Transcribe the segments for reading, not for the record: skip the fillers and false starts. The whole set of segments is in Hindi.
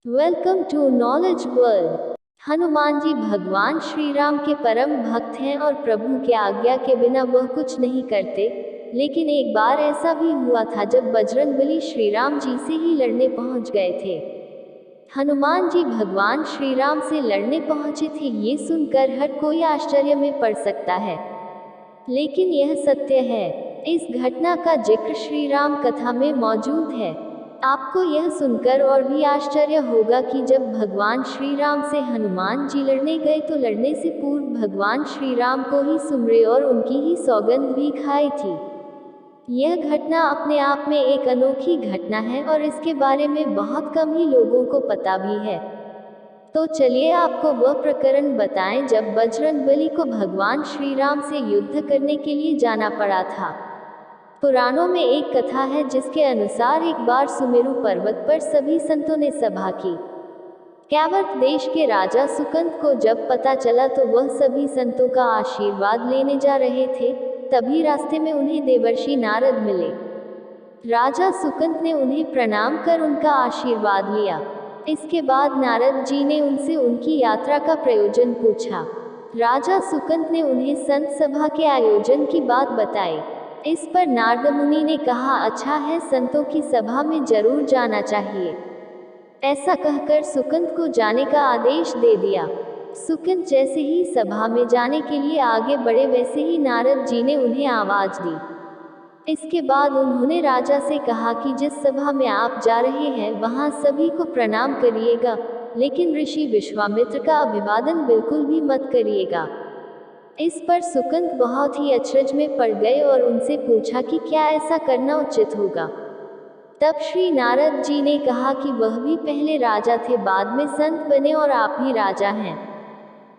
Welcome to knowledge world. Hanuman ji भगवान श्री राम के परम भक्त हैं और प्रभु के आज्ञा के बिना वह कुछ नहीं करते। लेकिन एक बार ऐसा भी हुआ था जब बजरंगबली श्री राम जी से ही लड़ने पहुंच गए थे। हनुमान जी भगवान श्री राम से लड़ने पहुंचे थे, ये सुनकर हर कोई आश्चर्य में पड़ सकता है, लेकिन यह सत्य है। इस घटना का जिक्र श्री राम कथा में मौजूद है। आपको यह सुनकर और भी आश्चर्य होगा कि जब भगवान श्री राम से हनुमान जी लड़ने गए तो लड़ने से पूर्व भगवान श्री राम को ही सुमरे और उनकी ही सौगंध भी खाई थी। यह घटना अपने आप में एक अनोखी घटना है और इसके बारे में बहुत कम ही लोगों को पता भी है। तो चलिए आपको वह प्रकरण बताएं जब बजरंगबली को भगवान श्री राम से युद्ध करने के लिए जाना पड़ा था। पुराणों में एक कथा है जिसके अनुसार एक बार सुमेरु पर्वत पर सभी संतों ने सभा की। कैवर्त देश के राजा सुकंद को जब पता चला तो वह सभी संतों का आशीर्वाद लेने जा रहे थे। तभी रास्ते में उन्हें देवर्षि नारद मिले। राजा सुकंद ने उन्हें प्रणाम कर उनका आशीर्वाद लिया। इसके बाद नारद जी ने उनसे उनकी यात्रा का प्रयोजन पूछा। राजा सुकंद ने उन्हें संत सभा के आयोजन की बात बताई। इस पर नारद मुनि ने कहा, अच्छा है, संतों की सभा में जरूर जाना चाहिए। ऐसा कहकर सुकंद को जाने का आदेश दे दिया। सुकंद जैसे ही सभा में जाने के लिए आगे बढ़े वैसे ही नारद जी ने उन्हें आवाज दी। इसके बाद उन्होंने राजा से कहा कि जिस सभा में आप जा रहे हैं वहां सभी को प्रणाम करिएगा, लेकिन ऋषि विश्वामित्र का अभिवादन बिल्कुल भी मत करिएगा। इस पर सुकंद बहुत ही अचरज में पड़ गए और उनसे पूछा कि क्या ऐसा करना उचित होगा। तब श्री नारद जी ने कहा कि वह भी पहले राजा थे, बाद में संत बने और आप ही राजा हैं।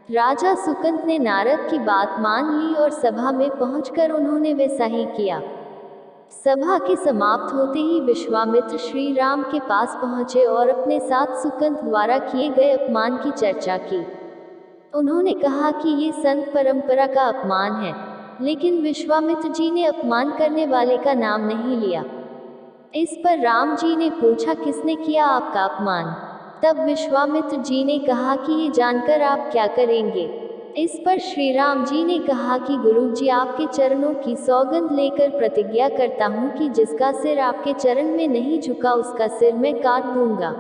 राजा सुकंद ने नारद की बात मान ली और सभा में पहुंचकर उन्होंने वैसा ही किया। सभा के समाप्त होते ही विश्वामित्र श्री राम के पास पहुंचे और अपने साथ सुकंद द्वारा किए गए अपमान की चर्चा की। उन्होंने कहा कि ये संत परंपरा का अपमान है, लेकिन विश्वामित्र जी ने अपमान करने वाले का नाम नहीं लिया। इस पर राम जी ने पूछा, किसने किया आपका अपमान? तब विश्वामित्र जी ने कहा कि ये जानकर आप क्या करेंगे? इस पर श्री राम जी ने कहा कि गुरु जी, आपके चरणों की सौगंध लेकर प्रतिज्ञा करता हूँ कि जिसका सिर आपके चरण में नहीं झुका उसका सिर मैं काट दूंगा।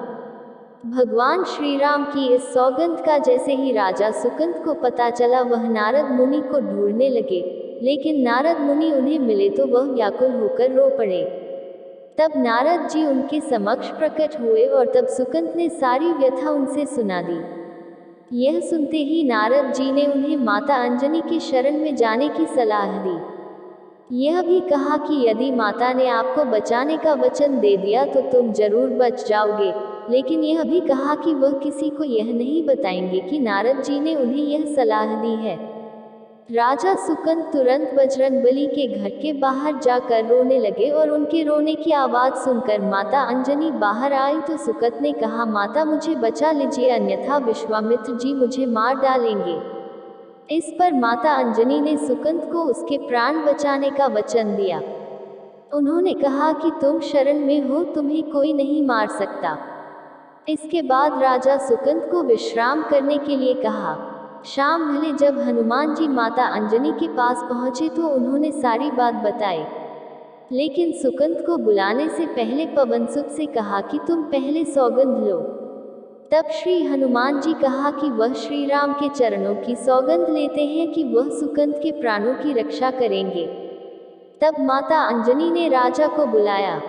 भगवान श्री राम की इस सौगंध का जैसे ही राजा सुकंद को पता चला वह नारद मुनि को ढूंढने लगे, लेकिन नारद मुनि उन्हें मिले तो वह व्याकुल होकर रो पड़े। तब नारद जी उनके समक्ष प्रकट हुए और तब सुकंद ने सारी व्यथा उनसे सुना दी। यह सुनते ही नारद जी ने उन्हें माता अंजनी की शरण में जाने की सलाह दी। यह भी कहा कि यदि माता ने आपको बचाने का वचन दे दिया तो तुम जरूर बच जाओगे, लेकिन यह भी कहा कि वह किसी को यह नहीं बताएंगे कि नारद जी ने उन्हें यह सलाह दी है। राजा सुकंद तुरंत बजरंगबली के घर के बाहर जाकर रोने लगे और उनके रोने की आवाज सुनकर माता अंजनी बाहर आई तो सुकंद ने कहा, माता मुझे बचा लीजिए, अन्यथा विश्वामित्र जी मुझे मार डालेंगे। इस पर माता अंजनी ने सुकंद को उसके प्राण बचाने का वचन दिया। उन्होंने कहा कि तुम शरण में हो, तुम्हें कोई नहीं मार सकता। इसके बाद राजा सुकंद को विश्राम करने के लिए कहा। शाम ढले जब हनुमान जी माता अंजनी के पास पहुंचे तो उन्होंने सारी बात बताई, लेकिन सुकंद को बुलाने से पहले पवनसुत से कहा कि तुम पहले सौगंध लो। तब श्री हनुमान जी कहा कि वह श्री राम के चरणों की सौगंध लेते हैं कि वह सुकंद के प्राणों की रक्षा करेंगे। तब माता अंजनी ने राजा को बुलाया।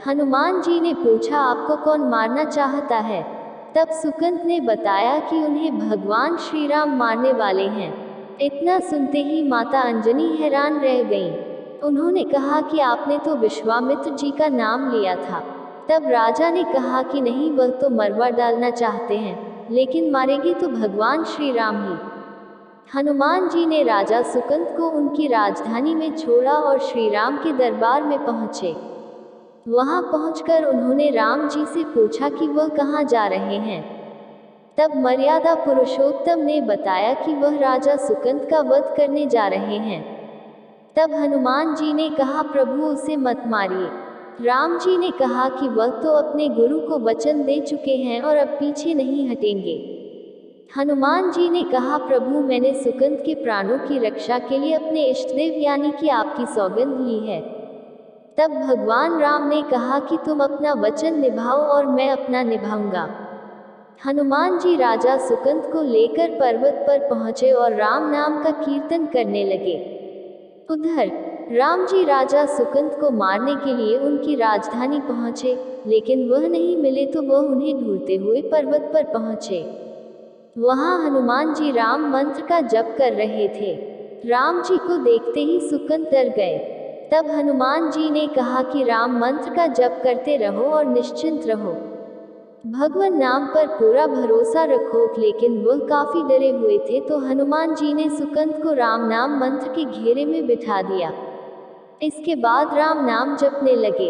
हनुमान जी ने पूछा, आपको कौन मारना चाहता है? तब सुकंद ने बताया कि उन्हें भगवान श्री राम मारने वाले हैं। इतना सुनते ही माता अंजनी हैरान रह गईं। उन्होंने कहा कि आपने तो विश्वामित्र जी का नाम लिया था। तब राजा ने कहा कि नहीं, वह तो मरवा डालना चाहते हैं, लेकिन मारेंगे तो भगवान श्री राम ही। हनुमान जी ने राजा सुकंद को उनकी राजधानी में छोड़ा और श्री राम के दरबार में पहुंचे। वहां पहुंचकर उन्होंने राम जी से पूछा कि वह कहाँ जा रहे हैं। तब मर्यादा पुरुषोत्तम ने बताया कि वह राजा सुकंद का वध करने जा रहे हैं। तब हनुमान जी ने कहा, प्रभु उसे मत मारिए। राम जी ने कहा कि वह तो अपने गुरु को वचन दे चुके हैं और अब पीछे नहीं हटेंगे। हनुमान जी ने कहा, प्रभु मैंने सुकंद के प्राणों की रक्षा के लिए अपने इष्टदेव यानी कि आपकी सौगंध ली है। तब भगवान राम ने कहा कि तुम अपना वचन निभाओ और मैं अपना निभाऊंगा। हनुमान जी राजा सुकंद को लेकर पर्वत पर पहुंचे और राम नाम का कीर्तन करने लगे। उधर राम जी राजा सुकंद को मारने के लिए उनकी राजधानी पहुंचे, लेकिन वह नहीं मिले तो वह उन्हें ढूंढते हुए पर्वत पर पहुंचे। वहां हनुमान जी राम मंत्र का जप कर रहे थे। राम जी को देखते ही सुकंद डर गए। तब हनुमान जी ने कहा कि राम मंत्र का जप करते रहो और निश्चिंत रहो, भगवान नाम पर पूरा भरोसा रखो। लेकिन वह काफी डरे हुए थे, तो हनुमान जी ने सुकंद को राम नाम मंत्र के घेरे में बिठा दिया। इसके बाद राम नाम जपने लगे।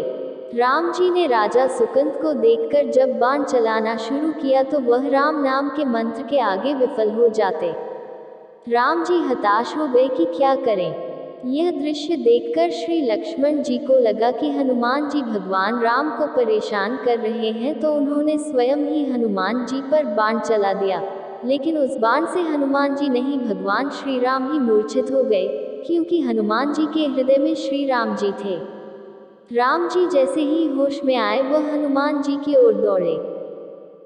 राम जी ने राजा सुकंद को देखकर जब बाण चलाना शुरू किया तो वह राम नाम के मंत्र के आगे विफल हो जाते। राम जी हताश हो गए कि क्या करें। यह दृश्य देखकर श्री लक्ष्मण जी को लगा कि हनुमान जी भगवान राम को परेशान कर रहे हैं, तो उन्होंने स्वयं ही हनुमान जी पर बाण चला दिया। लेकिन उस बाण से हनुमान जी नहीं, भगवान श्री राम ही मूर्छित हो गए, क्योंकि हनुमान जी के हृदय में श्री राम जी थे। राम जी जैसे ही होश में आए वह हनुमान जी की ओर दौड़े।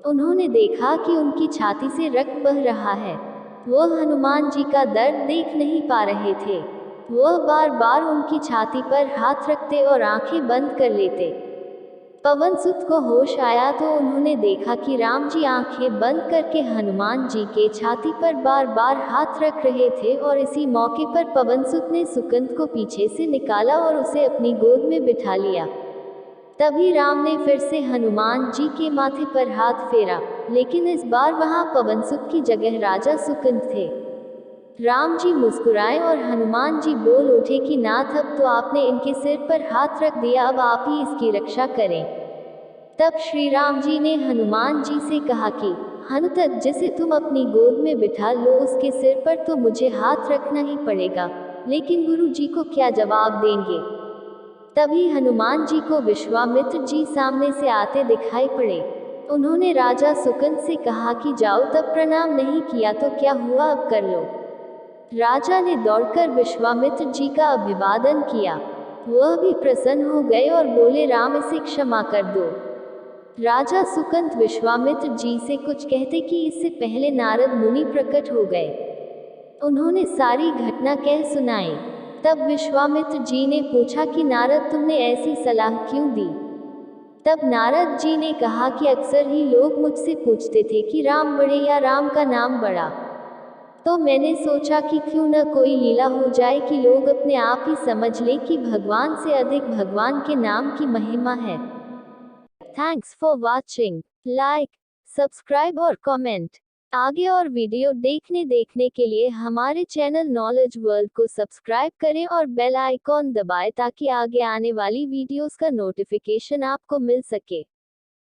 उन्होंने देखा कि उनकी छाती से रक्त बह रहा है। वह हनुमान जी का दर्द देख नहीं पा रहे थे। वह बार बार उनकी छाती पर हाथ रखते और आंखें बंद कर लेते। पवन सुत को होश आया तो उन्होंने देखा कि राम जी आंखें बंद करके हनुमान जी के छाती पर बार बार हाथ रख रहे थे, और इसी मौके पर पवन सुत ने सुकंद को पीछे से निकाला और उसे अपनी गोद में बिठा लिया। तभी राम ने फिर से हनुमान जी के माथे पर हाथ फेरा, लेकिन इस बार वहां पवन सुत की जगह राजा सुकंद थे। राम जी मुस्कुराए और हनुमान जी बोल उठे कि नाथ, अब तो आपने इनके सिर पर हाथ रख दिया, अब आप ही इसकी रक्षा करें। तब श्री राम जी ने हनुमान जी से कहा कि हनुमत, जिसे तुम अपनी गोद में बिठा लो उसके सिर पर तो मुझे हाथ रखना ही पड़ेगा, लेकिन गुरु जी को क्या जवाब देंगे। तभी हनुमान जी को विश्वामित्र जी सामने से आते दिखाई पड़े। उन्होंने राजा सुकंद से कहा कि जाओ, तब प्रणाम नहीं किया तो क्या हुआ, अब कर लो। राजा ने दौड़कर विश्वामित्र जी का अभिवादन किया। वह भी प्रसन्न हो गए और बोले, राम इसे क्षमा कर दो। राजा सुकंद विश्वामित्र जी से कुछ कहते कि इससे पहले नारद मुनि प्रकट हो गए। उन्होंने सारी घटना कह सुनाई। तब विश्वामित्र जी ने पूछा कि नारद, तुमने ऐसी सलाह क्यों दी। तब नारद जी ने कहा कि अक्सर ही लोग मुझसे पूछते थे कि राम बड़े या राम का नाम बड़ा, तो मैंने सोचा कि क्यों न कोई लीला हो जाए कि लोग अपने आप ही समझ लें कि भगवान से अधिक भगवान के नाम की महिमा है। Thanks for watching. Like, subscribe और कमेंट। आगे और वीडियो देखने के लिए हमारे चैनल नॉलेज वर्ल्ड को सब्सक्राइब करें और बेल आइकॉन दबाएं ताकि आगे आने वाली वीडियोस का नोटिफिकेशन आपको मिल सके।